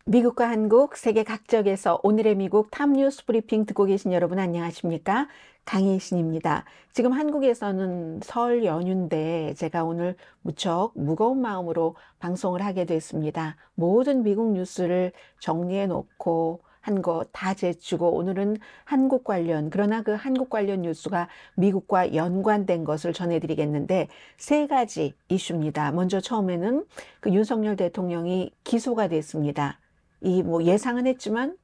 미국과 한국, 세계 각적에서 오늘의 미국 탑뉴스 브리핑 듣고 계신 여러분 안녕하십니까? 강혜신입니다. 지금 한국에서는 설 연휴인데 제가 오늘 무척 무거운 마음으로 방송을 하게 됐습니다. 모든 미국 뉴스를 정리해 놓고 한 거 다 제치고 오늘은 한국 관련, 그러나 그 한국 관련 뉴스가 미국과 연관된 것을 전해드리겠는데 세 가지 이슈입니다. 먼저 처음에는 그 윤석열 대통령이 기소가 됐습니다. 이 뭐 예상은 했지만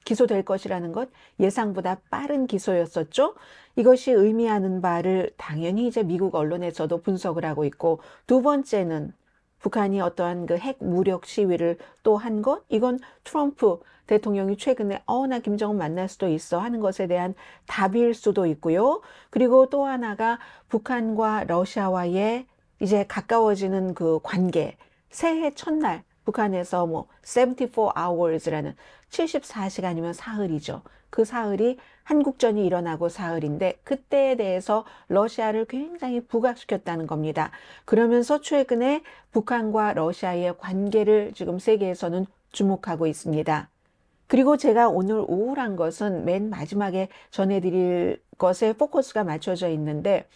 기소될 것이라는 것, 예상보다 빠른 기소였었죠. 이것이 의미하는 바를 당연히 이제 미국 언론에서도 분석을 하고 있고, 두 번째는 북한이 어떠한 그 핵 무력 시위를 또 한 것, 이건 트럼프 대통령이 최근에 나 김정은 만날 수도 있어 하는 것에 대한 답일 수도 있고요. 그리고 또 하나가 북한과 러시아와의 이제 가까워지는 그 관계, 새해 첫날 북한에서 뭐 74 hours라는 74시간이면 사흘이죠. 그 사흘이 한국전이 일어나고 사흘인데 그때에 대해서 러시아를 굉장히 부각시켰다는 겁니다. 그러면서 최근에 북한과 러시아의 관계를 지금 세계에서는 주목하고 있습니다. 그리고 제가 오늘 우울한 것은 맨 마지막에 전해드릴 것에 포커스가 맞춰져 있는데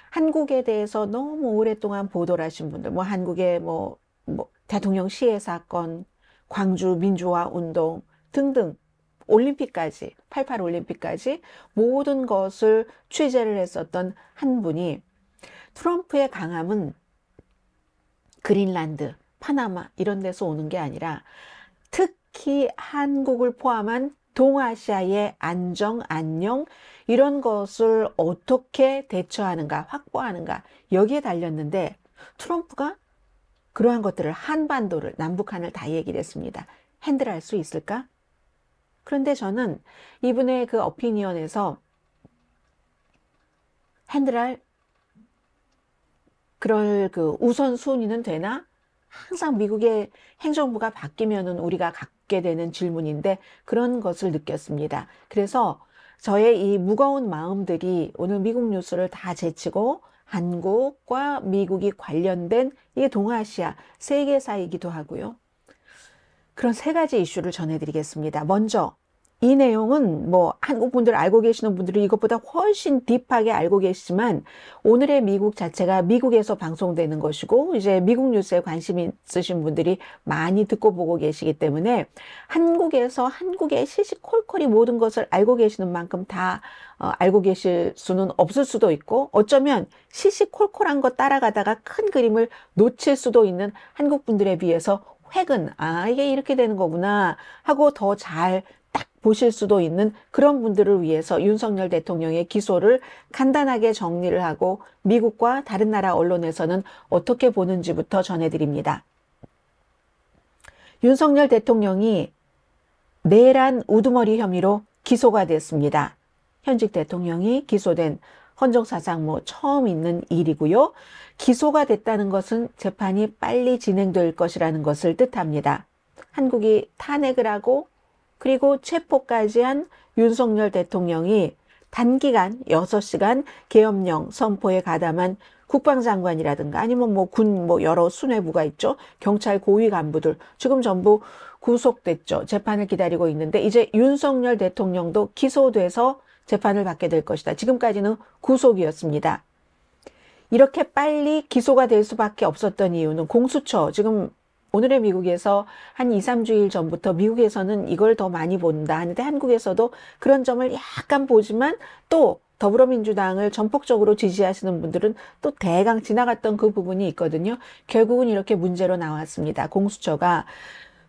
한국에 대해서 너무 오랫동안 보도를 하신 분들, 뭐 한국의 뭐 대통령 시해 사건, 광주 민주화 운동 등등 올림픽까지, 88 올림픽까지 모든 것을 취재를 했었던 한 분이 트럼프의 강함은 그린란드, 파나마 이런 데서 오는 게 아니라 특히 한국을 포함한 동아시아의 안정, 안녕 이런 것을 어떻게 대처하는가, 확보하는가 여기에 달렸는데 트럼프가 그러한 것들을 한반도를, 남북한을 다 얘기를 했습니다. 핸들할 수 있을까? 그런데 저는 이분의 그 오피니언에서 핸들할 그럴 그 우선순위는 되나? 항상 미국의 행정부가 바뀌면은 우리가 갖게 되는 질문인데 그런 것을 느꼈습니다. 그래서 저의 이 무거운 마음들이 오늘 미국 뉴스를 다 제치고 한국과 미국이 관련된 이 동아시아 세계사이기도 하고요. 그런 세 가지 이슈를 전해드리겠습니다. 먼저 이 내용은 뭐 한국 분들 알고 계시는 분들은 이것보다 훨씬 딥하게 알고 계시지만 오늘의 미국 자체가 미국에서 방송되는 것이고 이제 미국 뉴스에 관심 있으신 분들이 많이 듣고 보고 계시기 때문에 한국에서 한국의 시시콜콜이 모든 것을 알고 계시는 만큼 다 알고 계실 수는 없을 수도 있고 어쩌면 시시콜콜한 것 따라가다가 큰 그림을 놓칠 수도 있는 한국 분들에 비해서 획은 이게 이렇게 되는 거구나 하고 더 잘 딱 보실 수도 있는 그런 분들을 위해서 윤석열 대통령의 기소를 간단하게 정리를 하고 미국과 다른 나라 언론에서는 어떻게 보는지부터 전해드립니다. 윤석열 대통령이 내란 우두머리 혐의로 기소가 됐습니다. 현직 대통령이 기소된 헌정사상 처음 있는 일이고요. 기소가 됐다는 것은 재판이 빨리 진행될 것이라는 것을 뜻합니다. 한국이 탄핵을 하고 그리고 체포까지 한 윤석열 대통령이 단기간 6시간 계엄령 선포에 가담한 국방장관이라든가 아니면 군 여러 수뇌부가 있죠. 경찰 고위 간부들 지금 전부 구속됐죠. 재판을 기다리고 있는데 이제 윤석열 대통령도 기소돼서 재판을 받게 될 것이다. 지금까지는 구속이었습니다. 이렇게 빨리 기소가 될 수밖에 없었던 이유는 공수처, 지금 오늘의 미국에서 한 2, 3주일 전부터 미국에서는 이걸 더 많이 본다 하는데 한국에서도 그런 점을 약간 보지만 또 더불어민주당을 전폭적으로 지지하시는 분들은 또 대강 지나갔던 그 부분이 있거든요. 결국은 이렇게 문제로 나왔습니다. 공수처가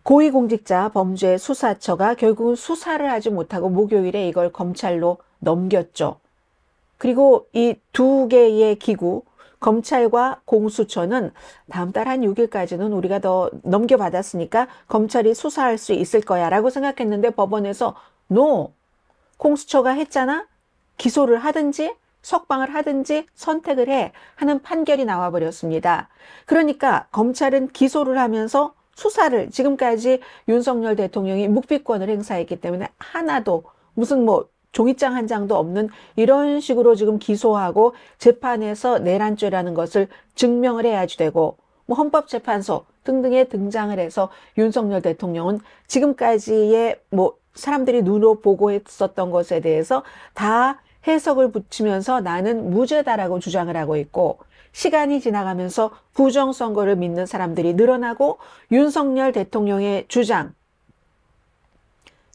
고위공직자 범죄 수사처가 결국은 수사를 하지 못하고 목요일에 이걸 검찰로 넘겼죠. 그리고 이 두 개의 기구, 검찰과 공수처는 다음 달 한 6일까지는 우리가 더 넘겨받았으니까 검찰이 수사할 수 있을 거야 라고 생각했는데 법원에서 NO! 공수처가 했잖아? 기소를 하든지 석방을 하든지 선택을 해 하는 판결이 나와버렸습니다. 그러니까 검찰은 기소를 하면서 수사를 지금까지 윤석열 대통령이 묵비권을 행사했기 때문에 하나도 무슨 종이장 한 장도 없는 이런 식으로 지금 기소하고 재판에서 내란죄라는 것을 증명을 해야지 되고 뭐 헌법재판소 등등에 등장을 해서 윤석열 대통령은 지금까지의 뭐 사람들이 눈으로 보고 했었던 것에 대해서 다 해석을 붙이면서 나는 무죄다라고 주장을 하고 있고, 시간이 지나가면서 부정선거를 믿는 사람들이 늘어나고 윤석열 대통령의 주장,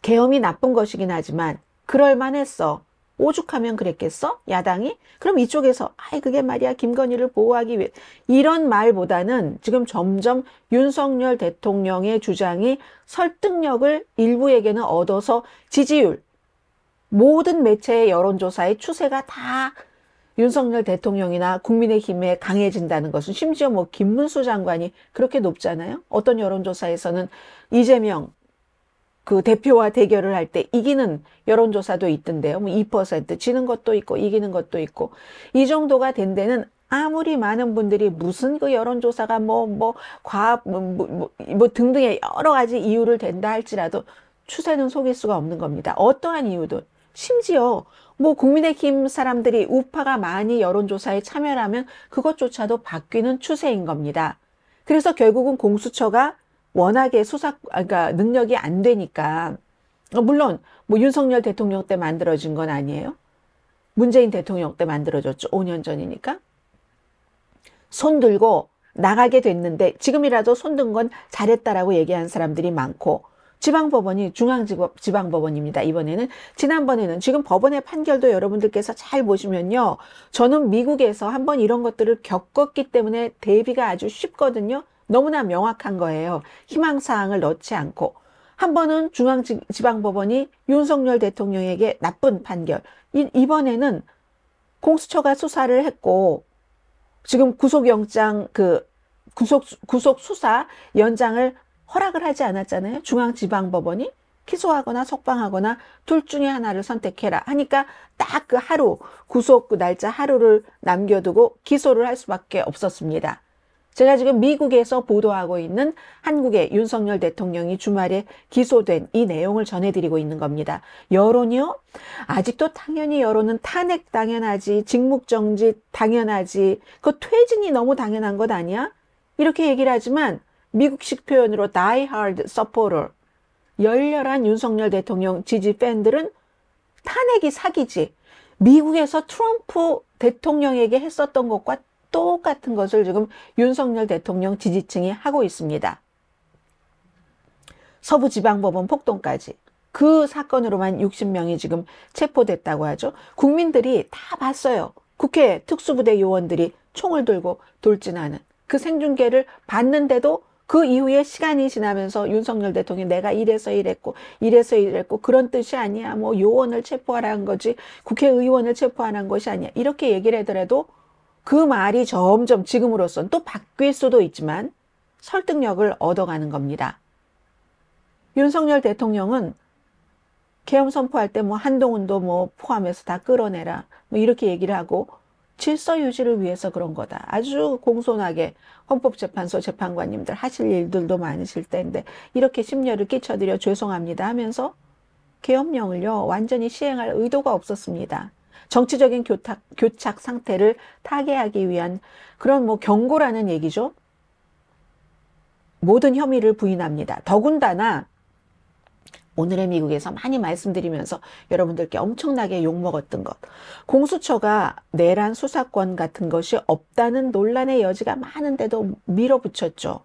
계엄이 나쁜 것이긴 하지만 그럴 만했어. 오죽하면 그랬겠어? 야당이? 그럼 이쪽에서 아이 그게 말이야 김건희를 보호하기 위해, 이런 말보다는 지금 점점 윤석열 대통령의 주장이 설득력을 일부에게는 얻어서 지지율, 모든 매체의 여론조사의 추세가 다 윤석열 대통령이나 국민의힘에 강해진다는 것은, 심지어 뭐 김문수 장관이 그렇게 높잖아요. 어떤 여론조사에서는 이재명 그 대표와 대결을 할 때 이기는 여론조사도 있던데요. 뭐 2%, 지는 것도 있고 이기는 것도 있고, 이 정도가 된 데는 아무리 많은 분들이 무슨 그 여론조사가 과학 등등의 여러 가지 이유를 댄다 할지라도 추세는 속일 수가 없는 겁니다. 어떠한 이유든. 심지어 뭐 국민의힘 사람들이 우파가 많이 여론조사에 참여를 하면 그것조차도 바뀌는 추세인 겁니다. 그래서 결국은 공수처가 워낙에 그러니까 능력이 안 되니까, 물론 뭐 윤석열 대통령 때 만들어진 건 아니에요. 문재인 대통령 때 만들어졌죠. 5년 전이니까. 손 들고 나가게 됐는데 지금이라도 손 든 건 잘했다라고 얘기한 사람들이 많고, 지방법원이 중앙지방법원입니다. 이번에는. 지난번에는, 지금 법원의 판결도 여러분들께서 잘 보시면요, 저는 미국에서 한번 이런 것들을 겪었기 때문에 대비가 아주 쉽거든요. 너무나 명확한 거예요. 희망사항을 넣지 않고. 한 번은 중앙지방법원이 윤석열 대통령에게 나쁜 판결, 이번에는 공수처가 수사를 했고 지금 구속영장 구속 수사 연장을 허락을 하지 않았잖아요. 중앙지방법원이 기소하거나 석방하거나 둘 중에 하나를 선택해라 하니까 딱 그 하루, 구속 그 날짜 하루를 남겨두고 기소를 할 수밖에 없었습니다. 제가 지금 미국에서 보도하고 있는 한국의 윤석열 대통령이 주말에 기소된 이 내용을 전해드리고 있는 겁니다. 여론이요? 아직도 당연히 여론은 탄핵 당연하지, 직무정지 당연하지, 그 퇴진이 너무 당연한 것 아니야? 이렇게 얘기를 하지만 미국식 표현으로 die hard supporter, 열렬한 윤석열 대통령 지지 팬들은 탄핵이 사기지, 미국에서 트럼프 대통령에게 했었던 것과 똑같은 것을 지금 윤석열 대통령 지지층이 하고 있습니다. 서부지방법원 폭동까지 그 사건으로만 60명이 지금 체포됐다고 하죠. 국민들이 다 봤어요. 국회 특수부대 요원들이 총을 들고 돌진하는 그 생중계를 봤는데도 그 이후에 시간이 지나면서 윤석열 대통령이 내가 이래서 이랬고 그런 뜻이 아니야, 뭐 요원을 체포하라는 거지 국회의원을 체포하는 것이 아니야, 이렇게 얘기를 하더라도 그 말이 점점 지금으로선 또 바뀔 수도 있지만 설득력을 얻어가는 겁니다. 윤석열 대통령은 계엄 선포할 때 뭐 한동훈도 뭐 포함해서 다 끌어내라 뭐 이렇게 얘기를 하고 질서 유지를 위해서 그런 거다. 아주 공손하게 헌법재판소 재판관님들 하실 일들도 많으실 텐데 이렇게 심려를 끼쳐드려 죄송합니다 하면서 계엄령을요 완전히 시행할 의도가 없었습니다. 정치적인 교착 상태를 타개하기 위한 그런 뭐 경고라는 얘기죠. 모든 혐의를 부인합니다. 더군다나 오늘의 미국에서 많이 말씀드리면서 여러분들께 엄청나게 욕먹었던 것, 공수처가 내란 수사권 같은 것이 없다는 논란의 여지가 많은데도 밀어붙였죠.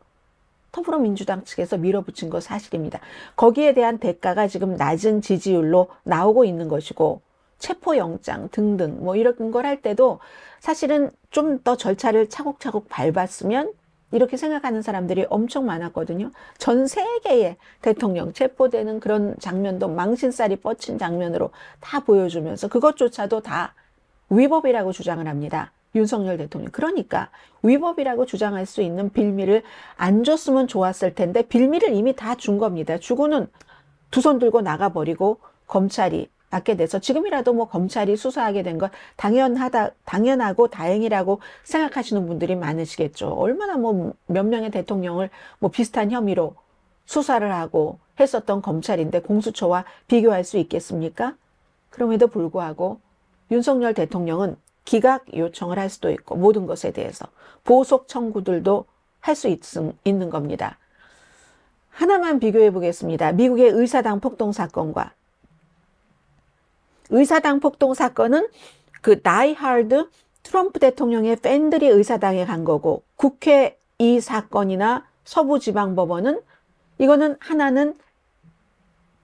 더불어민주당 측에서 밀어붙인 거 사실입니다. 거기에 대한 대가가 지금 낮은 지지율로 나오고 있는 것이고, 체포영장 등등 뭐 이런 걸 할 때도 사실은 좀 더 절차를 차곡차곡 밟았으면 이렇게 생각하는 사람들이 엄청 많았거든요. 전 세계의 대통령 체포되는 그런 장면도 망신살이 뻗친 장면으로 다 보여주면서 그것조차도 다 위법이라고 주장을 합니다. 윤석열 대통령. 그러니까 위법이라고 주장할 수 있는 빌미를 안 줬으면 좋았을 텐데 빌미를 이미 다 준 겁니다. 주고는 두 손 들고 나가버리고 검찰이 받게 돼서 지금이라도 뭐 검찰이 수사하게 된 건 당연하고 다행이라고 생각하시는 분들이 많으시겠죠. 얼마나 뭐 몇 명의 대통령을 뭐 비슷한 혐의로 수사를 하고 했었던 검찰인데 공수처와 비교할 수 있겠습니까? 그럼에도 불구하고 윤석열 대통령은 기각 요청을 할 수도 있고 모든 것에 대해서 보석 청구들도 할 수 있는 겁니다. 하나만 비교해 보겠습니다. 미국의 의사당 폭동 사건과. 의사당 폭동 사건은 그 다이하드 트럼프 대통령의 팬들이 의사당에 간 거고, 국회 이 사건이나 서부지방법원은 이거는 하나는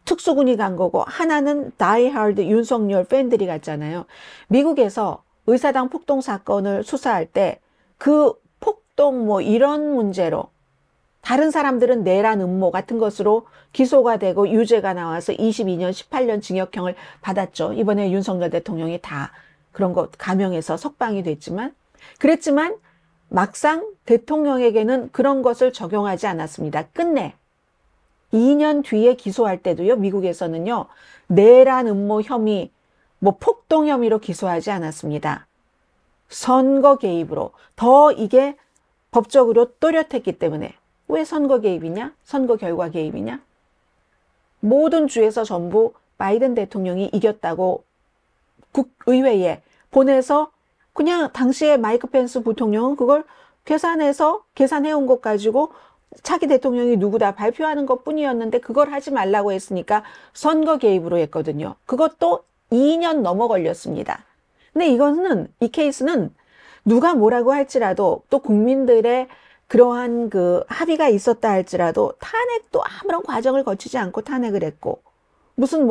특수군이 간 거고 하나는 다이하드 윤석열 팬들이 갔잖아요. 미국에서 의사당 폭동 사건을 수사할 때 그 폭동 뭐 이런 문제로 다른 사람들은 내란 음모 같은 것으로 기소가 되고 유죄가 나와서 22년 18년 징역형을 받았죠. 이번에 윤석열 대통령이 다 그런 거 감형해서 석방이 그랬지만 막상 대통령에게는 그런 것을 적용하지 않았습니다. 끝내 2년 뒤에 기소할 때도요, 미국에서는요, 내란 음모 혐의, 뭐 폭동 혐의로 기소하지 않았습니다. 선거 개입으로 더 이게 법적으로 또렷했기 때문에. 왜 선거 개입이냐? 선거 결과 개입이냐? 모든 주에서 전부 바이든 대통령이 이겼다고 국의회에 보내서 그냥 당시에 마이크 펜스 부통령은 그걸 계산해온 것 가지고 차기 대통령이 누구다 발표하는 것 뿐이었는데 그걸 하지 말라고 했으니까 선거 개입으로 했거든요. 그것도 2년 넘어 걸렸습니다. 근데 이 케이스는 누가 뭐라고 할지라도 또 국민들의 그러한 그 합의가 있었다 할지라도 탄핵도 아무런 과정을 거치지 않고 탄핵을 했고 무슨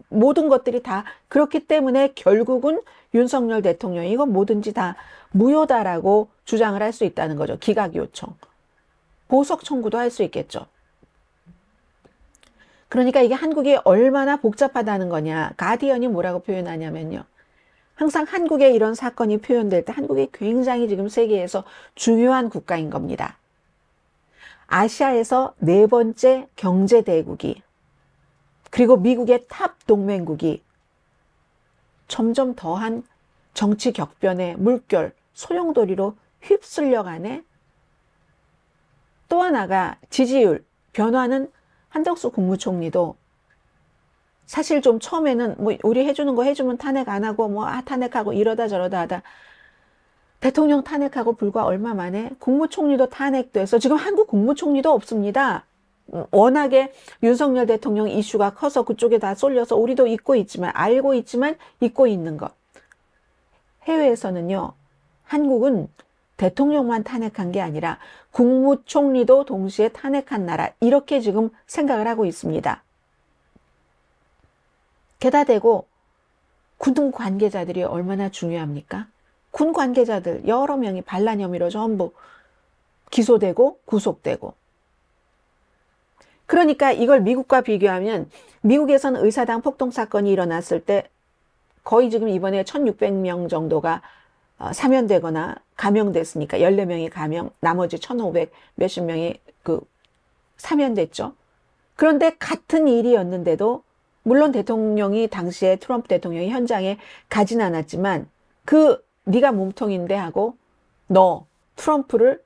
모든 것들이 다 그렇기 때문에 결국은 윤석열 대통령이 이건 뭐든지 다 무효다라고 주장을 할 수 있다는 거죠. 기각 요청. 보석 청구도 할 수 있겠죠. 그러니까 이게 한국이 얼마나 복잡하다는 거냐. 가디언이 뭐라고 표현하냐면요. 항상 한국에 이런 사건이 표현될 때 한국이 굉장히 지금 세계에서 중요한 국가인 겁니다. 아시아에서 4번째 경제대국이 그리고 미국의 탑 동맹국이 점점 더한 정치 격변의 물결, 소용돌이로 휩쓸려가네. 또 하나가 지지율 변화는 한덕수 국무총리도 사실 좀 처음에는 뭐 우리 해주는 거 해주면 탄핵 안 하고 탄핵하고 이러다 저러다 하다 대통령 탄핵하고 불과 얼마 만에 국무총리도 탄핵돼서 지금 한국 국무총리도 없습니다. 워낙에 윤석열 대통령 이슈가 커서 그쪽에 다 쏠려서 우리도 알고 있지만 잊고 있는 것. 해외에서는요. 한국은 대통령만 탄핵한 게 아니라 국무총리도 동시에 탄핵한 나라 이렇게 지금 생각을 하고 있습니다. 게다 대고 군 관계자들이 얼마나 중요합니까? 군 관계자들 여러 명이 반란 혐의로 전부 기소되고 구속되고 그러니까 이걸 미국과 비교하면 미국에서는 의사당 폭동 사건이 일어났을 때 거의 지금 이번에 1600명 정도가 사면되거나 감형됐으니까 14명이 감형, 나머지 1500 몇십 명이 사면됐죠. 그런데 같은 일이었는데도 물론 대통령이 당시에 트럼프 대통령이 현장에 가진 않았지만 네가 몸통인데 하고 너 트럼프를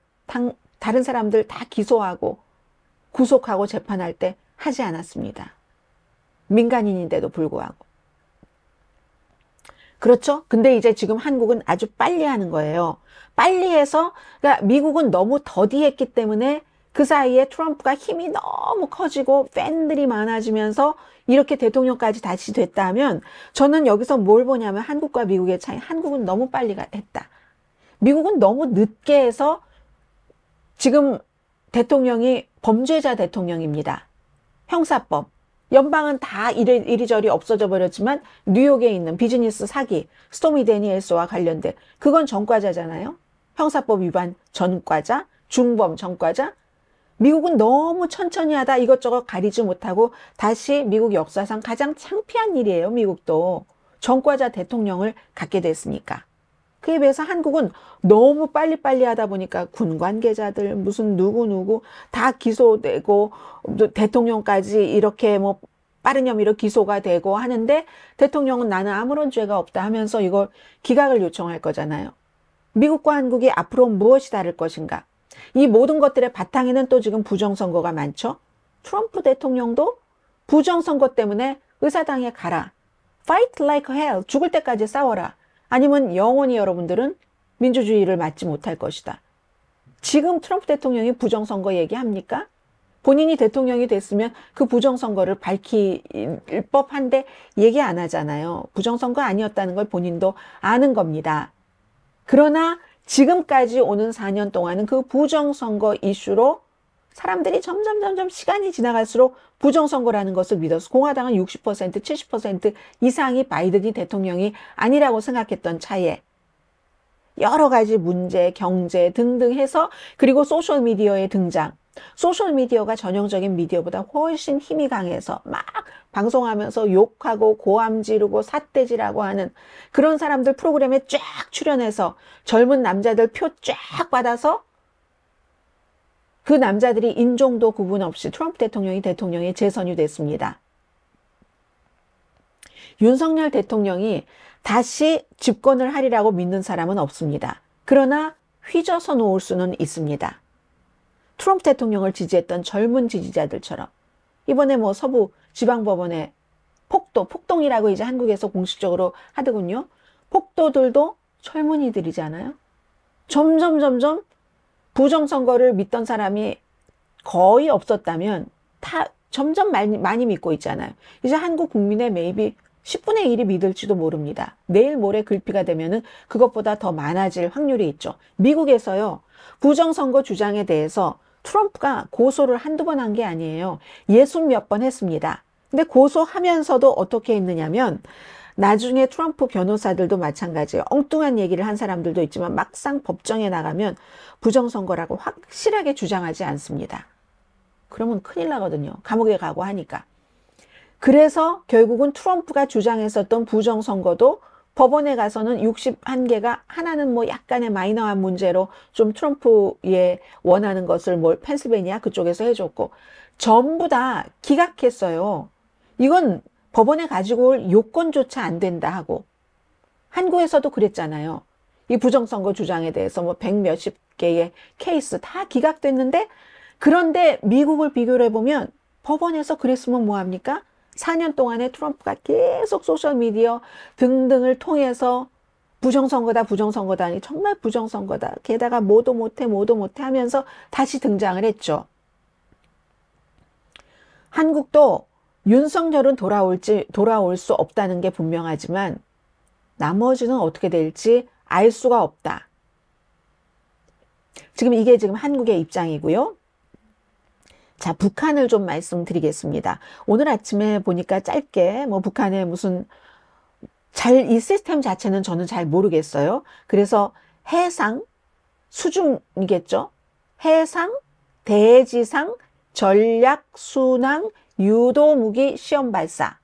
다른 사람들 다 기소하고 구속하고 재판할 때 하지 않았습니다. 민간인인데도 불구하고. 그렇죠? 근데 이제 지금 한국은 아주 빨리 하는 거예요. 빨리 해서 그러니까 미국은 너무 더디했기 때문에 그 사이에 트럼프가 힘이 너무 커지고 팬들이 많아지면서 이렇게 대통령까지 다시 됐다면 저는 여기서 뭘 보냐면 한국과 미국의 차이. 한국은 너무 빨리 했다. 미국은 너무 늦게 해서 지금 대통령이 범죄자 대통령입니다. 형사법. 연방은 다 이리저리 없어져 버렸지만 뉴욕에 있는 비즈니스 사기, 스토미 데니엘스와 관련된 그건 전과자잖아요. 형사법 위반 전과자, 중범 전과자. 미국은 너무 천천히 하다 이것저것 가리지 못하고 다시 미국 역사상 가장 창피한 일이에요. 미국도. 전과자 대통령을 갖게 됐으니까. 그에 비해서 한국은 너무 빨리빨리 하다 보니까 군 관계자들 무슨 누구 다 기소되고 대통령까지 이렇게 빠른 혐의로 기소가 되고 하는데 대통령은 나는 아무런 죄가 없다 하면서 이걸 기각을 요청할 거잖아요. 미국과 한국이 앞으로 무엇이 다를 것인가? 이 모든 것들의 바탕에는 또 지금 부정선거가 많죠. 트럼프 대통령도 부정선거 때문에 의사당에 가라. Fight like hell. 죽을 때까지 싸워라. 아니면 영원히 여러분들은 민주주의를 맞지 못할 것이다. 지금 트럼프 대통령이 부정선거 얘기합니까? 본인이 대통령이 됐으면 그 부정선거를 밝힐 법한데 얘기 안 하잖아요. 부정선거 아니었다는 걸 본인도 아는 겁니다. 그러나 지금까지 오는 4년 동안은 그 부정선거 이슈로 사람들이 점점 시간이 지나갈수록 부정선거라는 것을 믿어서 공화당은 60%, 70% 이상이 바이든이 대통령이 아니라고 생각했던 차에 여러 가지 문제, 경제 등등 해서 그리고 소셜미디어의 등장. 소셜미디어가 전형적인 미디어보다 훨씬 힘이 강해서 막 방송하면서 욕하고 고함 지르고 삿대질하고 하는 그런 사람들 프로그램에 쫙 출연해서 젊은 남자들 표 쫙 받아서 그 남자들이 인종도 구분 없이 트럼프 대통령이 재선이 됐습니다. 윤석열 대통령이 다시 집권을 하리라고 믿는 사람은 없습니다. 그러나 휘저어 놓을 수는 있습니다. 트럼프 대통령을 지지했던 젊은 지지자들처럼 이번에 뭐 서부 지방법원의 폭동이라고 이제 한국에서 공식적으로 하더군요. 폭도들도 젊은이들이잖아요. 점점 부정선거를 믿던 사람이 거의 없었다면 다 점점 많이 믿고 있잖아요. 이제 한국 국민의 maybe 10분의 1이 믿을지도 모릅니다. 내일 모레 글피가 되면은 그것보다 더 많아질 확률이 있죠. 미국에서요, 부정선거 주장에 대해서 트럼프가 고소를 한두 번 한 게 아니에요. 60몇 번 했습니다. 근데 고소하면서도 어떻게 했느냐면 나중에 트럼프 변호사들도 마찬가지예요. 엉뚱한 얘기를 한 사람들도 있지만 막상 법정에 나가면 부정선거라고 확실하게 주장하지 않습니다. 그러면 큰일 나거든요. 감옥에 가고 하니까. 그래서 결국은 트럼프가 주장했었던 부정선거도 법원에 가서는 61개가 하나는 뭐 약간의 마이너한 문제로 좀 트럼프의 원하는 것을 펜실베니아 그쪽에서 해줬고 전부 다 기각했어요. 이건 법원에 가지고 올 요건조차 안 된다 하고 한국에서도 그랬잖아요. 이 부정선거 주장에 대해서 뭐 100몇십 개의 케이스 다 기각됐는데 그런데 미국을 비교를 해보면 법원에서 그랬으면 뭐합니까? 4년 동안에 트럼프가 계속 소셜미디어 등등을 통해서 부정선거다 하니 정말 부정선거다. 게다가 뭐도 못해 하면서 다시 등장을 했죠. 한국도 윤석열은 돌아올 수 없다는 게 분명하지만 나머지는 어떻게 될지 알 수가 없다. 이게 지금 한국의 입장이고요. 자, 북한을 좀 말씀드리겠습니다. 오늘 아침에 보니까 짧게 북한의 무슨 이 시스템 자체는 저는 잘 모르겠어요. 그래서 해상 수중이겠죠. 해상, 대지상, 전략, 순항, 유도무기 시험 발사.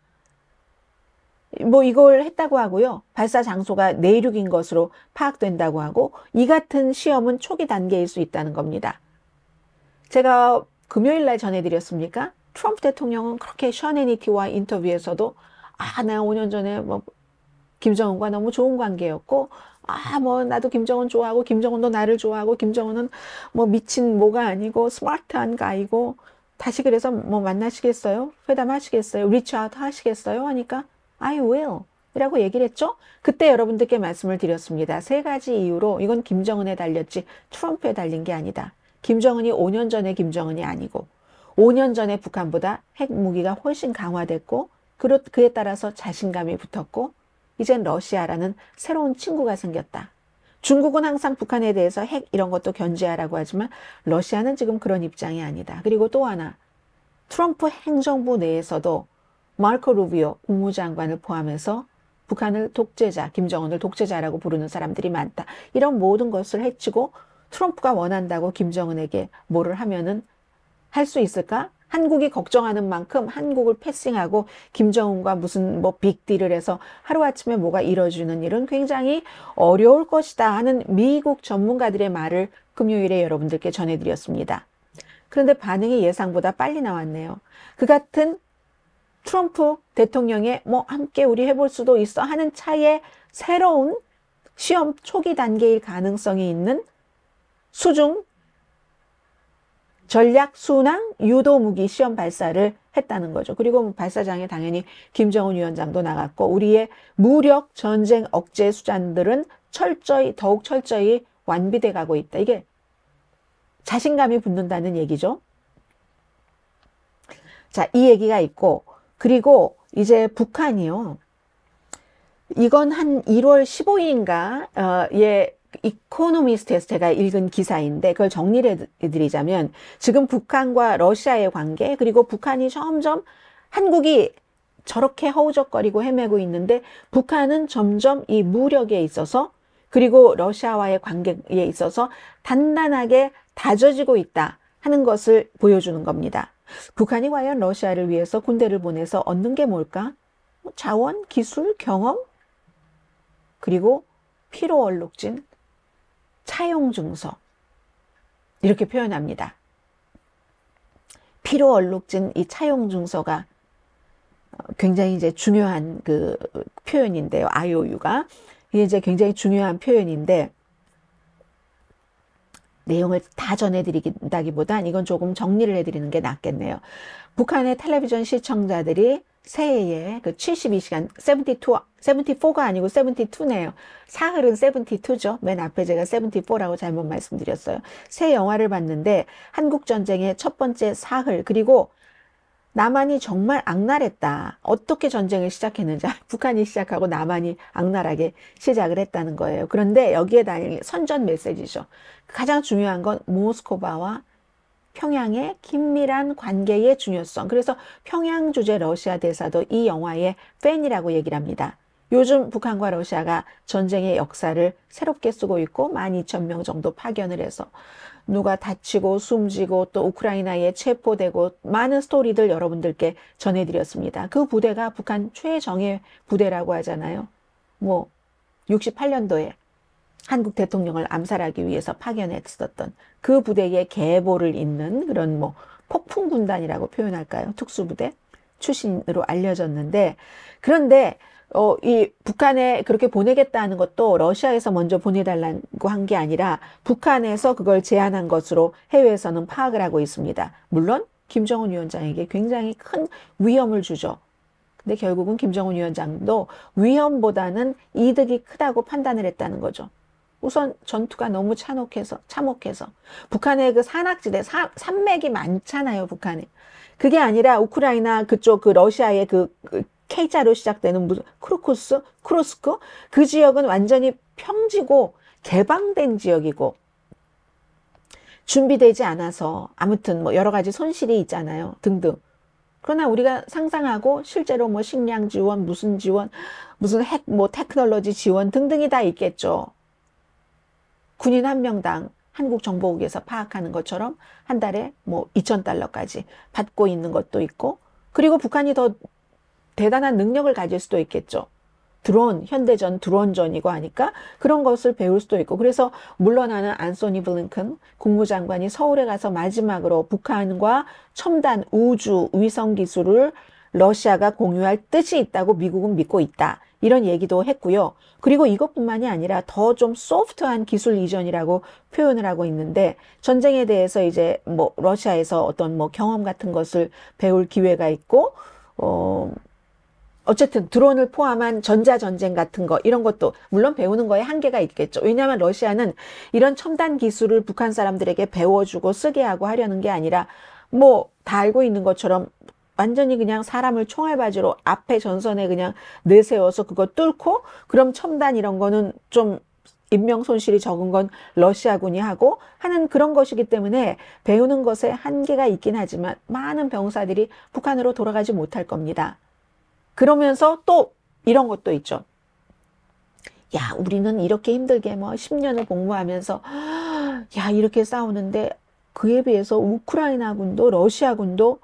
이걸 했다고 하고요. 발사 장소가 내륙인 것으로 파악된다고 하고 이 같은 시험은 초기 단계일 수 있다는 겁니다. 제가 금요일 날 전해드렸습니까? 트럼프 대통령은 그렇게 션 해니티와 인터뷰에서도 내가 5년 전에 김정은과 너무 좋은 관계였고 나도 김정은 좋아하고 김정은도 나를 좋아하고 김정은은 미친 뭐가 아니고 스마트한 가이고 다시 그래서 만나시겠어요? 회담하시겠어요? 리치아웃 하시겠어요? 하니까 I will 이라고 얘기를 했죠. 그때 여러분들께 말씀을 드렸습니다. 3가지 이유로 이건 김정은에 달렸지 트럼프에 달린 게 아니다. 김정은이 5년 전에 김정은이 아니고 5년 전에 북한보다 핵무기가 훨씬 강화됐고 그에 따라서 자신감이 붙었고 이젠 러시아라는 새로운 친구가 생겼다. 중국은 항상 북한에 대해서 핵 이런 것도 견제하라고 하지만 러시아는 지금 그런 입장이 아니다. 그리고 또 하나 트럼프 행정부 내에서도 마르코 루비오 국무장관을 포함해서 북한을 독재자, 김정은을 독재자라고 부르는 사람들이 많다. 이런 모든 것을 해치고 트럼프가 원한다고 김정은에게 뭐를 하면은 할 수 있을까? 한국이 걱정하는 만큼 한국을 패싱하고 김정은과 무슨 빅딜을 해서 하루아침에 뭐가 이뤄지는 일은 굉장히 어려울 것이다 하는 미국 전문가들의 말을 금요일에 여러분들께 전해드렸습니다. 그런데 반응이 예상보다 빨리 나왔네요. 그 같은 트럼프 대통령의 함께 우리 해볼 수도 있어 하는 차에 새로운 시험 초기 단계일 가능성이 있는 수중 전략 순항 유도무기 시험 발사를 했다는 거죠. 그리고 발사장에 당연히 김정은 위원장도 나갔고 우리의 무력 전쟁 억제 수단들은 더욱 철저히 완비돼 가고 있다. 이게 자신감이 붙는다는 얘기죠. 자, 이 얘기가 있고, 그리고 이제 북한이요. 이건 한 1월 15일인가, 이코노미스트에서 제가 읽은 기사인데, 그걸 정리를 해드리자면, 지금 북한과 러시아의 관계, 그리고 북한이 점점 한국이 저렇게 허우적거리고 헤매고 있는데, 북한은 점점 이 무력에 있어서, 그리고 러시아와의 관계에 있어서 단단하게 다져지고 있다 하는 것을 보여주는 겁니다. 북한이 과연 러시아를 위해서 군대를 보내서 얻는 게 뭘까? 자원, 기술, 경험, 그리고 피로 얼룩진 차용 증서, 이렇게 표현합니다. 피로 얼룩진 이 차용 증서가 굉장히 이제 중요한 그 표현인데요. IOU가 이게 이제 굉장히 중요한 표현인데, 내용을 다 전해드리다기보단 이건 조금 정리를 해드리는 게 낫겠네요. 북한의 텔레비전 시청자들이 새해에 그 72시간, 74가 아니고 72네요. 사흘은 72죠. 맨 앞에 제가 74라고 잘못 말씀드렸어요. 새 영화를 봤는데 한국전쟁의 첫 번째 사흘, 그리고 남한이 정말 악랄했다. 어떻게 전쟁을 시작했는지, 북한이 시작하고 남한이 악랄하게 시작을 했다는 거예요. 그런데 여기에 달린 선전 메시지죠. 가장 중요한 건 모스크바와 평양의 긴밀한 관계의 중요성. 그래서 평양 주재 러시아 대사도 이 영화의 팬이라고 얘기를 합니다. 요즘 북한과 러시아가 전쟁의 역사를 새롭게 쓰고 있고 12,000명 정도 파견을 해서 누가 다치고 숨지고 또 우크라이나에 체포되고 많은 스토리들 여러분들께 전해드렸습니다. 그 부대가 북한 최정예 부대라고 하잖아요. 뭐 68년도에 한국 대통령을 암살하기 위해서 파견했었던 그 부대의 계보를 잇는 그런 뭐 폭풍군단이라고 표현할까요? 특수부대 출신으로 알려졌는데, 그런데 이 북한에 그렇게 보내겠다는 것도 러시아에서 먼저 보내달라고 한 게 아니라 북한에서 그걸 제안한 것으로 해외에서는 파악을 하고 있습니다. 물론 김정은 위원장에게 굉장히 큰 위험을 주죠. 근데 결국은 김정은 위원장도 위험보다는 이득이 크다고 판단을 했다는 거죠. 우선 전투가 너무 참혹해서 북한의 그 산악지대, 산맥이 많잖아요, 북한에. 그게 아니라 우크라이나 그쪽 그 러시아의 그 K자로 시작되는 무슨 크루스크 그 지역은 완전히 평지고 개방된 지역이고 준비되지 않아서 아무튼 뭐 여러 가지 손실이 있잖아요, 등등. 그러나 우리가 상상하고 실제로 뭐 식량 지원, 무슨 지원, 무슨 핵, 뭐 테크놀로지 지원 등등이 다 있겠죠. 군인 한 명당 한국 정보국에서 파악하는 것처럼 한 달에 뭐 2,000달러까지 받고 있는 것도 있고, 그리고 북한이 더 대단한 능력을 가질 수도 있겠죠. 드론, 현대전, 드론전이고 하니까 그런 것을 배울 수도 있고, 그래서 물러나는 안소니 블링컨 국무장관이 서울에 가서 마지막으로 북한과 첨단 우주 위성 기술을 러시아가 공유할 뜻이 있다고 미국은 믿고 있다. 이런 얘기도 했고요. 그리고 이것뿐만이 아니라 더 좀 소프트한 기술 이전이라고 표현을 하고 있는데, 전쟁에 대해서 이제 뭐 러시아에서 어떤 뭐 경험 같은 것을 배울 기회가 있고, 어쨌든 드론을 포함한 전자전쟁 같은 거, 이런 것도 물론 배우는 거에 한계가 있겠죠. 왜냐하면 러시아는 이런 첨단 기술을 북한 사람들에게 배워주고 쓰게 하고 하려는 게 아니라 뭐 다 알고 있는 것처럼 완전히 그냥 사람을 총알바지로 앞에 전선에 그냥 내세워서 그거 뚫고, 그럼 첨단 이런 거는 좀 인명 손실이 적은 건 러시아군이 하고 하는 그런 것이기 때문에 배우는 것에 한계가 있긴 하지만 많은 병사들이 북한으로 돌아가지 못할 겁니다. 그러면서 또 이런 것도 있죠. 야, 우리는 이렇게 힘들게 뭐 10년을 복무하면서 야, 이렇게 싸우는데 그에 비해서 우크라이나군도 러시아군도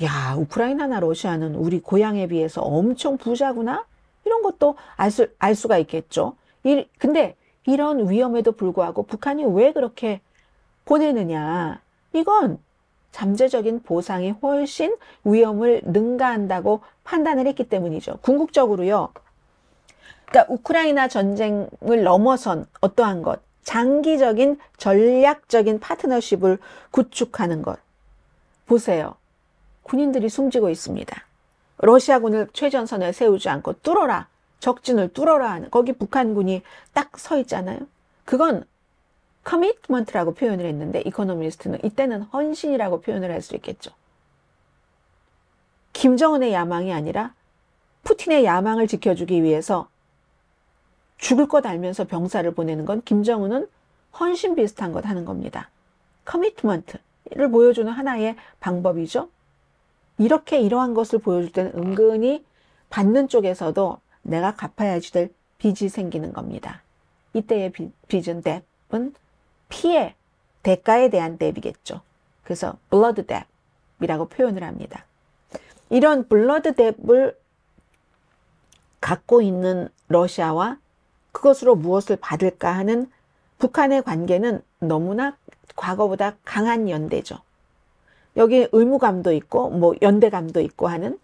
야, 우크라이나나 러시아는 우리 고향에 비해서 엄청 부자구나? 이런 것도 알 수가 있겠죠. 근데 이런 위험에도 불구하고 북한이 왜 그렇게 보내느냐? 이건 잠재적인 보상이 훨씬 위험을 능가한다고 판단을 했기 때문이죠. 궁극적으로요. 그러니까 우크라이나 전쟁을 넘어선 어떠한 것, 장기적인 전략적인 파트너십을 구축하는 것. 보세요. 군인들이 숨지고 있습니다. 러시아군을 최전선에 세우지 않고 뚫어라, 적진을 뚫어라 하는, 거기 북한군이 딱 서 있잖아요. 그건 commitment라고 표현을 했는데 이코노미스트는 이때는 헌신이라고 표현을 할 수 있겠죠. 김정은의 야망이 아니라 푸틴의 야망을 지켜주기 위해서 죽을 것 알면서 병사를 보내는 건 김정은은 헌신 비슷한 것 하는 겁니다. 커미트먼트를 보여주는 하나의 방법이죠. 이렇게 이러한 것을 보여줄 때는 은근히 받는 쪽에서도 내가 갚아야지 될 빚이 생기는 겁니다. 이때의 빚은 뎁은 피해, 대가에 대한 뎁이겠죠. 그래서 blood debt이라고 표현을 합니다. 이런 blood debt을 갖고 있는 러시아와 그것으로 무엇을 받을까 하는 북한의 관계는 너무나 과거보다 강한 연대죠. 여기 의무감도 있고 뭐 연대감도 있고 하는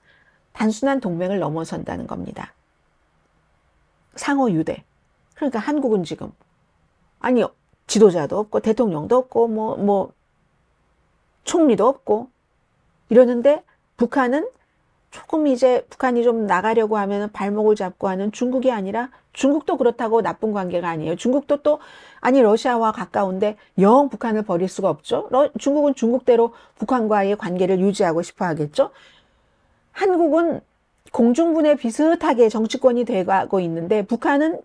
단순한 동맹을 넘어선다는 겁니다. 상호 유대. 그러니까 한국은 지금 아니 지도자도 없고 대통령도 없고 뭐 총리도 없고 이러는데 북한은 조금 이제 북한이 좀 나가려고 하면 발목을 잡고 하는 중국이 아니라 중국도 그렇다고 나쁜 관계가 아니에요. 중국도 또 아니 러시아와 가까운데 영 북한을 버릴 수가 없죠. 중국은 중국대로 북한과의 관계를 유지하고 싶어 하겠죠. 한국은 공중분해 비슷하게 정치권이 돼가고 있는데 북한은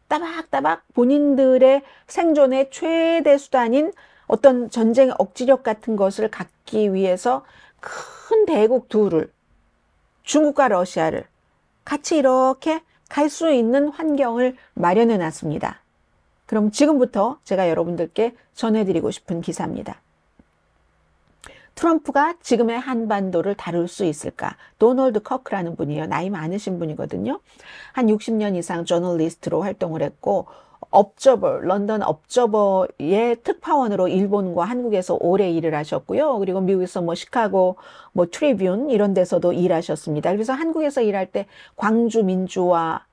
따박따박 본인들의 생존의 최대 수단인 어떤 전쟁 억지력 같은 것을 갖기 위해서 큰 대국 둘을 중국과 러시아를 같이 이렇게 갈 수 있는 환경을 마련해 놨습니다. 그럼 지금부터 제가 여러분들께 전해드리고 싶은 기사입니다. 트럼프가 지금의 한반도를 다룰 수 있을까? 도널드 커크라는 분이에요. 나이 많으신 분이거든요. 한 60년 이상 저널리스트로 활동을 했고 런던 업저버의 특파원으로 일본과 한국에서 오래 일을 하셨고요. 그리고 미국에서 뭐 시카고, 뭐 트리뷴 이런 데서도 일하셨습니다. 그래서 한국에서 일할 때 광주 민주화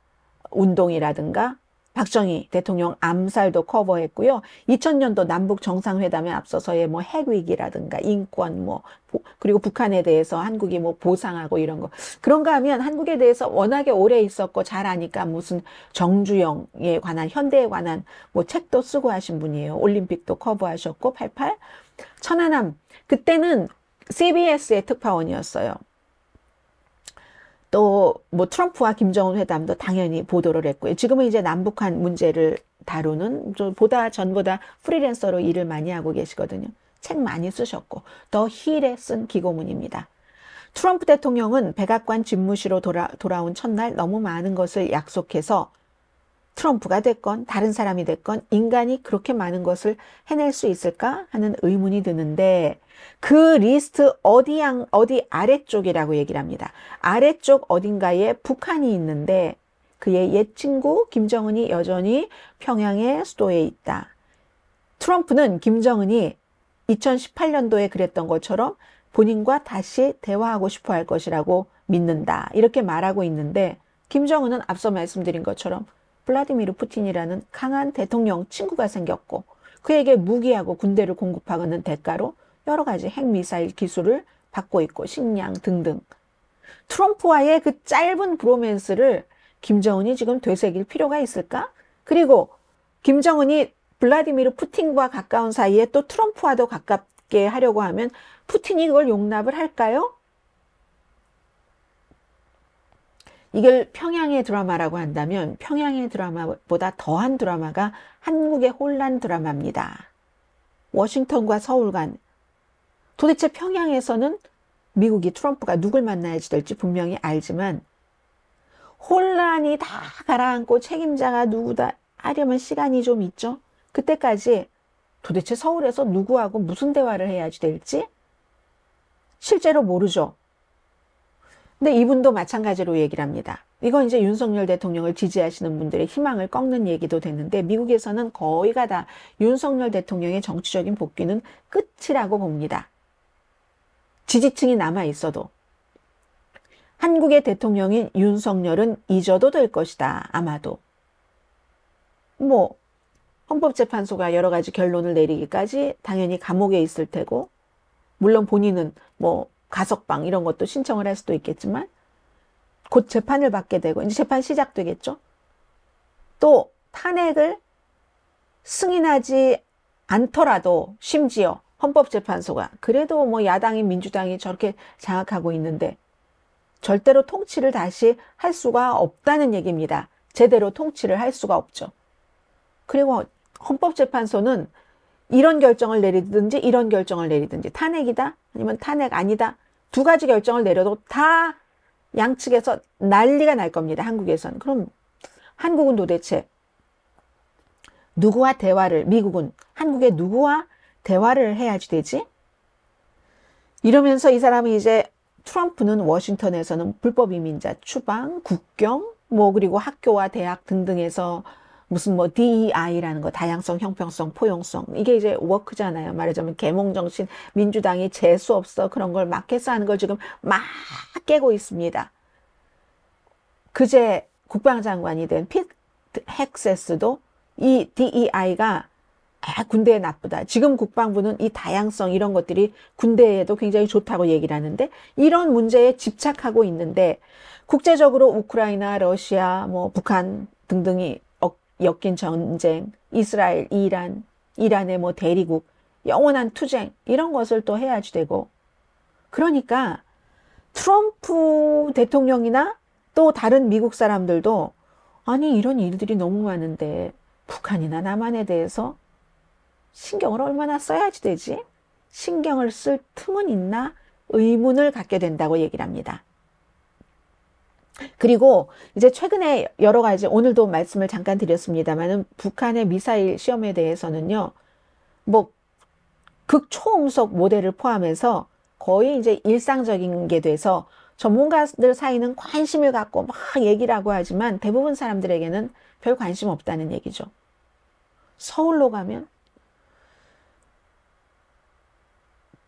운동이라든가 박정희 대통령 암살도 커버했고요. 2000년도 남북 정상회담에 앞서서의 뭐 핵위기라든가 인권 그리고 북한에 대해서 한국이 뭐 보상하고 이런 거. 그런가 하면 한국에 대해서 워낙에 오래 있었고 잘 아니까 무슨 정주영에 관한 현대에 관한 뭐 책도 쓰고 하신 분이에요. 올림픽도 커버하셨고 88 천안함 그때는 CBS의 특파원이었어요. 또 뭐 트럼프와 김정은 회담도 당연히 보도를 했고요. 지금은 이제 남북한 문제를 다루는 전보다 프리랜서로 일을 많이 하고 계시거든요. 책 많이 쓰셨고 더 힐에 쓴 기고문입니다. 트럼프 대통령은 백악관 집무실로 돌아온 첫날 너무 많은 것을 약속해서 트럼프가 됐건 다른 사람이 됐건 인간이 그렇게 많은 것을 해낼 수 있을까 하는 의문이 드는데 그 리스트 어디 아래쪽이라고 얘기를 합니다. 아래쪽 어딘가에 북한이 있는데 그의 옛 친구 김정은이 여전히 평양의 수도에 있다. 트럼프는 김정은이 2018년도에 그랬던 것처럼 본인과 다시 대화하고 싶어 할 것이라고 믿는다. 이렇게 말하고 있는데 김정은은 앞서 말씀드린 것처럼 블라디미르 푸틴이라는 강한 대통령 친구가 생겼고 그에게 무기하고 군대를 공급하는 대가로 여러 가지 핵미사일 기술을 받고 있고 식량 등등. 트럼프와의 그 짧은 브로맨스를 김정은이 지금 되새길 필요가 있을까? 그리고 김정은이 블라디미르 푸틴과 가까운 사이에 또 트럼프와도 가깝게 하려고 하면 푸틴이 그걸 용납을 할까요? 이걸 평양의 드라마라고 한다면 평양의 드라마보다 더한 드라마가 한국의 혼란 드라마입니다. 워싱턴과 서울 간 도대체 평양에서는 미국이 트럼프가 누굴 만나야지 될지 분명히 알지만 혼란이 다 가라앉고 책임자가 누구다 하려면 시간이 좀 있죠. 그때까지 도대체 서울에서 누구하고 무슨 대화를 해야지 될지 실제로 모르죠. 근데 이분도 마찬가지로 얘기를 합니다. 이건 이제 윤석열 대통령을 지지하시는 분들의 희망을 꺾는 얘기도 됐는데 미국에서는 거의가 다 윤석열 대통령의 정치적인 복귀는 끝이라고 봅니다. 지지층이 남아 있어도 한국의 대통령인 윤석열은 잊어도 될 것이다. 아마도. 뭐 헌법재판소가 여러 가지 결론을 내리기까지 당연히 감옥에 있을 테고 물론 본인은 뭐 가석방 이런 것도 신청을 할 수도 있겠지만 곧 재판을 받게 되고 이제 재판 시작되겠죠. 또 탄핵을 승인하지 않더라도 심지어 헌법재판소가 그래도 뭐 야당인 민주당이 저렇게 장악하고 있는데 절대로 통치를 다시 할 수가 없다는 얘기입니다. 제대로 통치를 할 수가 없죠. 그리고 헌법재판소는 이런 결정을 내리든지 이런 결정을 내리든지 탄핵이다 아니면 탄핵 아니다 두 가지 결정을 내려도 다 양측에서 난리가 날 겁니다. 한국에서는. 그럼 한국은 도대체 누구와 대화를 미국은 한국의 누구와 대화를 해야지 되지? 이러면서 이 사람이 이제 트럼프는 워싱턴에서는 불법 이민자 추방, 국경, 뭐 그리고 학교와 대학 등등에서 무슨 뭐 DEI라는 거 다양성, 형평성, 포용성 이게 이제 워크잖아요. 말하자면 계몽정신 민주당이 재수 없어 그런 걸 막 해서 하는 걸 지금 막 깨고 있습니다. 그제 국방장관이 된 피트 헥세스도 이 DEI가 군대에 나쁘다. 지금 국방부는 이 다양성 이런 것들이 군대에도 굉장히 좋다고 얘기를 하는데 이런 문제에 집착하고 있는데 국제적으로 우크라이나, 러시아, 뭐 북한 등등이 엮인 전쟁, 이스라엘, 이란의 뭐 대리국, 영원한 투쟁 이런 것을 또 해야지 되고 그러니까 트럼프 대통령이나 또 다른 미국 사람들도 아니 이런 일들이 너무 많은데 북한이나 남한에 대해서 신경을 얼마나 써야지 되지? 신경을 쓸 틈은 있나? 의문을 갖게 된다고 얘기를 합니다. 그리고 이제 최근에 여러 가지 오늘도 말씀을 잠깐 드렸습니다만은 북한의 미사일 시험에 대해서는요. 뭐 극초음속 모델을 포함해서 거의 이제 일상적인 게 돼서 전문가들 사이는 관심을 갖고 막 얘기를 하고 하지만 대부분 사람들에게는 별 관심 없다는 얘기죠. 서울로 가면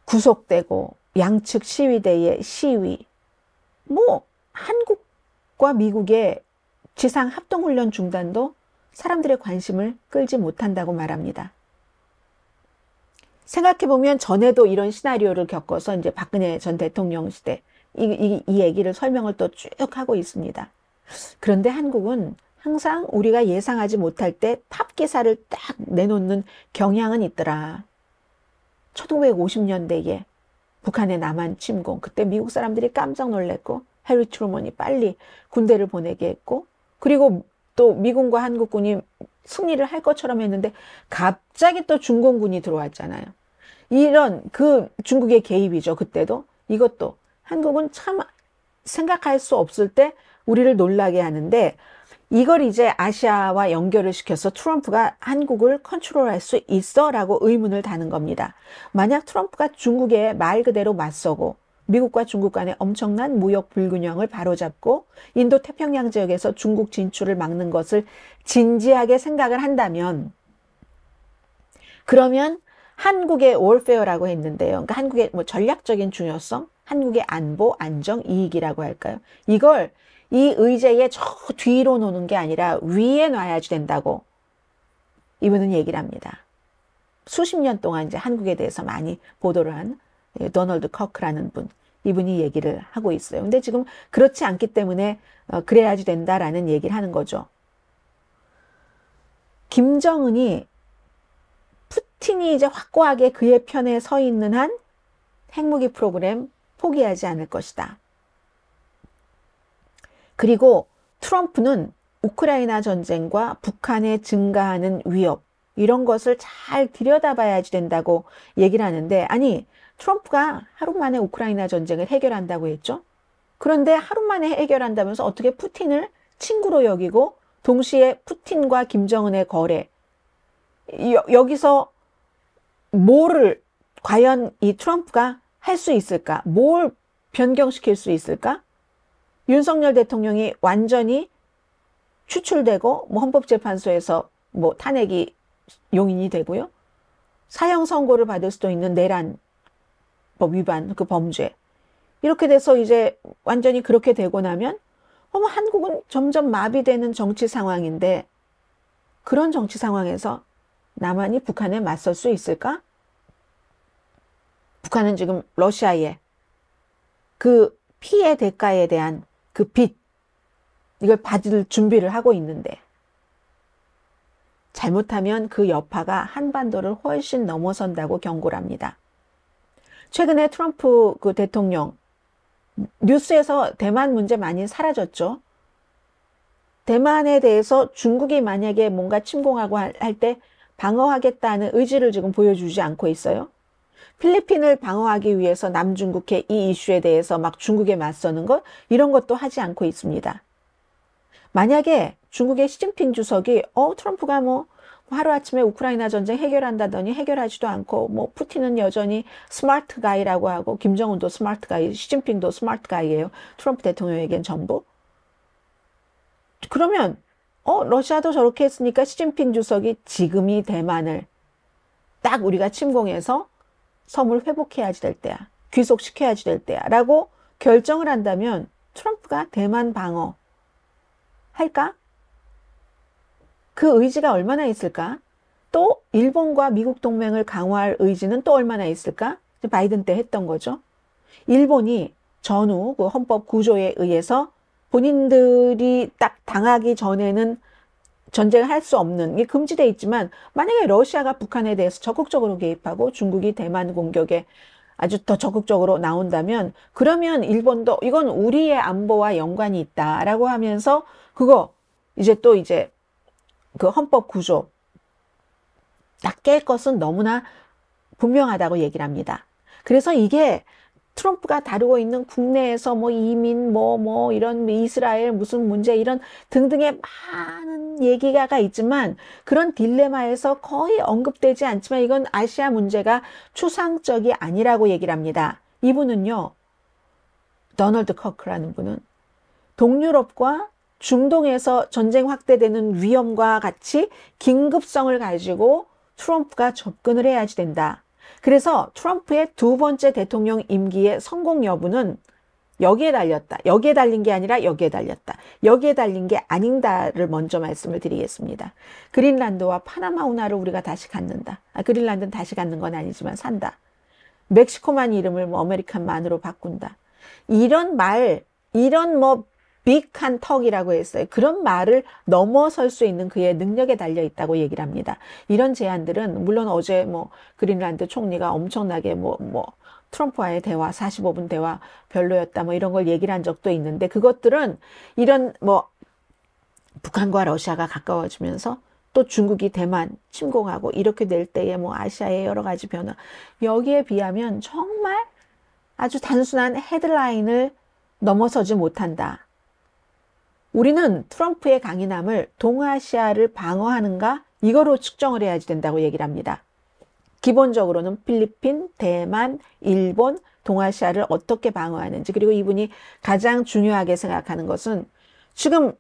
구속되고 양측 시위대의 시위 뭐 한국과 미국의 지상 합동훈련 중단도 사람들의 관심을 끌지 못한다고 말합니다. 생각해보면 전에도 이런 시나리오를 겪어서 이제 박근혜 전 대통령 시대 이 얘기를 설명을 또 쭉 하고 있습니다. 그런데 한국은 항상 우리가 예상하지 못할 때 탑 기사를 딱 내놓는 경향은 있더라. 1950년대에 북한의 남한 침공 그때 미국 사람들이 깜짝 놀랐고 해리 트루먼이 빨리 군대를 보내게 했고 그리고 또 미군과 한국군이 승리를 할 것처럼 했는데 갑자기 또 중공군이 들어왔잖아요. 이런 그 중국의 개입이죠. 그때도 이것도 한국은 참 생각할 수 없을 때 우리를 놀라게 하는데 이걸 이제 아시아와 연결을 시켜서 트럼프가 한국을 컨트롤할 수 있어? 라고 의문을 다는 겁니다. 만약 트럼프가 중국에 말 그대로 맞서고 미국과 중국 간의 엄청난 무역 불균형을 바로잡고 인도 태평양 지역에서 중국 진출을 막는 것을 진지하게 생각을 한다면 그러면 한국의 월페어라고 했는데요. 그러니까 한국의 뭐 전략적인 중요성, 한국의 안보, 안정, 이익이라고 할까요? 이걸 이 의제의 저 뒤로 놓는 게 아니라 위에 놔야지 된다고 이분은 얘기를 합니다. 수십 년 동안 이제 한국에 대해서 많이 보도를 한 도널드 커크라는 분, 이분이 얘기를 하고 있어요. 근데 지금 그렇지 않기 때문에 그래야지 된다라는 얘기를 하는 거죠. 김정은이 푸틴이 이제 확고하게 그의 편에 서 있는 한 핵무기 프로그램 포기하지 않을 것이다. 그리고 트럼프는 우크라이나 전쟁과 북한에 증가하는 위협 이런 것을 잘 들여다봐야지 된다고 얘기를 하는데 아니 트럼프가 하루 만에 우크라이나 전쟁을 해결한다고 했죠. 그런데 하루 만에 해결한다면서 어떻게 푸틴을 친구로 여기고 동시에 푸틴과 김정은의 거래 여기서 뭐를 과연 이 트럼프가 할 수 있을까? 뭘 변경시킬 수 있을까? 윤석열 대통령이 완전히 추출되고 뭐 헌법재판소에서 뭐 탄핵이 용인이 되고요. 사형 선고를 받을 수도 있는 내란법 위반 그 범죄 이렇게 돼서 이제 완전히 그렇게 되고 나면 한국은 점점 마비되는 정치 상황인데 그런 정치 상황에서 남한이 북한에 맞설 수 있을까? 북한은 지금 러시아에 그 피해 대가에 대한 그 빚 이걸 받을 준비를 하고 있는데 잘못하면 그 여파가 한반도를 훨씬 넘어선다고 경고를 합니다. 최근에 트럼프 그 대통령 뉴스에서 대만 문제 많이 사라졌죠. 대만에 대해서 중국이 만약에 뭔가 침공하고 할 때 방어하겠다는 의지를 지금 보여주지 않고 있어요. 필리핀을 방어하기 위해서 남중국해 이 이슈에 대해서 막 중국에 맞서는 것, 이런 것도 하지 않고 있습니다. 만약에 중국의 시진핑 주석이 트럼프가 뭐 하루아침에 우크라이나 전쟁 해결한다더니 해결하지도 않고 뭐 푸틴은 여전히 스마트 가이라고 하고 김정은도 스마트 가이, 시진핑도 스마트 가이예요. 트럼프 대통령에겐 전부. 그러면 러시아도 저렇게 했으니까 시진핑 주석이 지금이 대만을 딱 우리가 침공해서 섬을 회복해야지 될 때야. 귀속시켜야지 될 때야. 라고 결정을 한다면 트럼프가 대만 방어 할까? 그 의지가 얼마나 있을까? 또 일본과 미국 동맹을 강화할 의지는 또 얼마나 있을까? 바이든 때 했던 거죠. 일본이 전후 그 헌법 구조에 의해서 본인들이 딱 당하기 전에는 전쟁을 할 수 없는 게 금지돼 있지만 만약에 러시아가 북한에 대해서 적극적으로 개입하고 중국이 대만 공격에 아주 더 적극적으로 나온다면 그러면 일본도 이건 우리의 안보와 연관이 있다라고 하면서 그거 이제 그 헌법 구조 딱 깰 것은 너무나 분명하다고 얘기를 합니다. 그래서 이게 트럼프가 다루고 있는 국내에서 뭐 이민 뭐 이런 이스라엘 무슨 문제 이런 등등의 많은 얘기가 있지만 그런 딜레마에서 거의 언급되지 않지만 이건 아시아 문제가 추상적이 아니라고 얘기를 합니다. 이분은요, 도널드 커크라는 분은 동유럽과 중동에서 전쟁 확대되는 위험과 같이 긴급성을 가지고 트럼프가 접근을 해야지 된다. 그래서 트럼프의 두 번째 대통령 임기의 성공 여부는 여기에 달렸다. 여기에 달린 게 아니라 여기에 달렸다. 여기에 달린 게 아닌다를 먼저 말씀을 드리겠습니다. 그린란드와 파나마 운하를 우리가 다시 갖는다. 그린란드는 다시 갖는 건 아니지만 산다. 멕시코만 이름을 뭐 아메리칸만으로 바꾼다. 이런 말, 이런 뭐 빅한 턱이라고 했어요. 그런 말을 넘어설 수 있는 그의 능력에 달려 있다고 얘기를 합니다. 이런 제안들은 물론 어제 뭐 그린란드 총리가 엄청나게 뭐 트럼프와의 대화 45분 대화 별로였다 뭐 이런 걸 얘기를 한 적도 있는데 그것들은 이런 뭐 북한과 러시아가 가까워지면서 또 중국이 대만 침공하고 이렇게 될 때에 뭐 아시아의 여러 가지 변화 여기에 비하면 정말 아주 단순한 헤드라인을 넘어서지 못한다. 우리는 트럼프의 강인함을 동아시아를 방어하는가 이거로 측정을 해야지 된다고 얘기를 합니다. 기본적으로는 필리핀, 대만, 일본, 동아시아를 어떻게 방어하는지 그리고 이분이 가장 중요하게 생각하는 것은 지금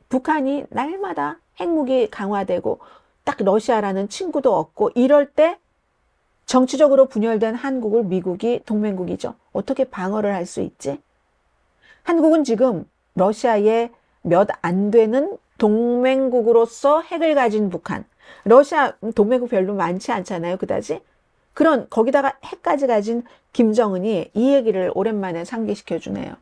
북한이 날마다 핵무기 강화되고 딱 러시아라는 친구도 없고 이럴 때 정치적으로 분열된 한국을 미국이 동맹국이죠. 어떻게 방어를 할 수 있지? 한국은 지금 러시아의 몇 안 되는 동맹국으로서 핵을 가진 북한. 러시아 동맹국 별로 많지 않잖아요. 그다지? 그런 거기다가 핵까지 가진 김정은이 이 얘기를 오랜만에 상기시켜 주네요.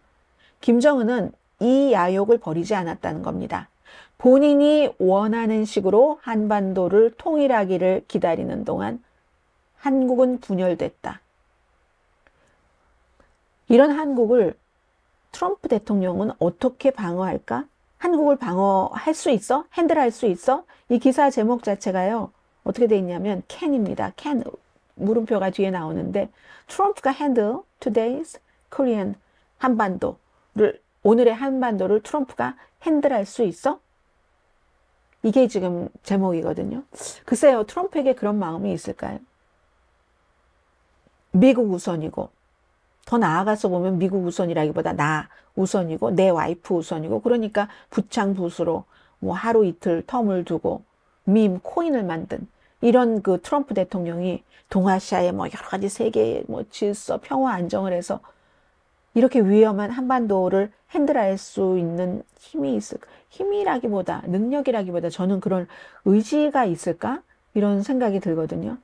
김정은은 이 야욕을 버리지 않았다는 겁니다. 본인이 원하는 식으로 한반도를 통일하기를 기다리는 동안 한국은 분열됐다. 이런 한국을 트럼프 대통령은 어떻게 방어할까? 한국을 방어할 수 있어? 핸들할 수 있어? 이 기사 제목 자체가요. 어떻게 돼 있냐면 can입니다. can 물음표가 뒤에 나오는데 트럼프가 handle today's Korean 한반도를 오늘의 한반도를 트럼프가 핸들할 수 있어? 이게 지금 제목이거든요. 글쎄요. 트럼프에게 그런 마음이 있을까요? 미국 우선이고 더 나아가서 보면 미국 우선이라기보다 나 우선이고 내 와이프 우선이고 그러니까 부창부수로 뭐 하루 이틀 텀을 두고 코인을 만든 이런 그 트럼프 대통령이 동아시아의 뭐 여러 가지 세계의 뭐 질서, 평화, 안정을 해서 이렇게 위험한 한반도를 핸들할 수 있는 힘이 있을까? 힘이라기보다 능력이라기보다 저는 그런 의지가 있을까? 이런 생각이 들거든요.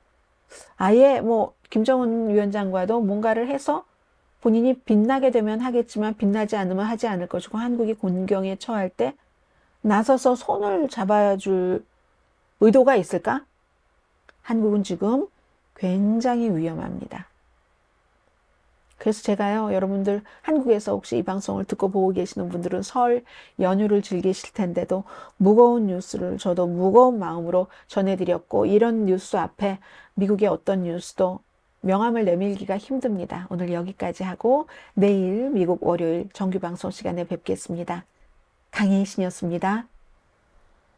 아예 뭐 김정은 위원장과도 뭔가를 해서 본인이 빛나게 되면 하겠지만 빛나지 않으면 하지 않을 것이고 한국이 곤경에 처할 때 나서서 손을 잡아줄 의도가 있을까? 한국은 지금 굉장히 위험합니다. 그래서 제가요, 여러분들 한국에서 혹시 이 방송을 듣고 보고 계시는 분들은 설 연휴를 즐기실 텐데도 무거운 뉴스를 저도 무거운 마음으로 전해드렸고, 이런 뉴스 앞에 미국의 어떤 뉴스도 명함을 내밀기가 힘듭니다. 오늘 여기까지 하고 내일 미국 월요일 정규 방송 시간에 뵙겠습니다. 강혜신이었습니다.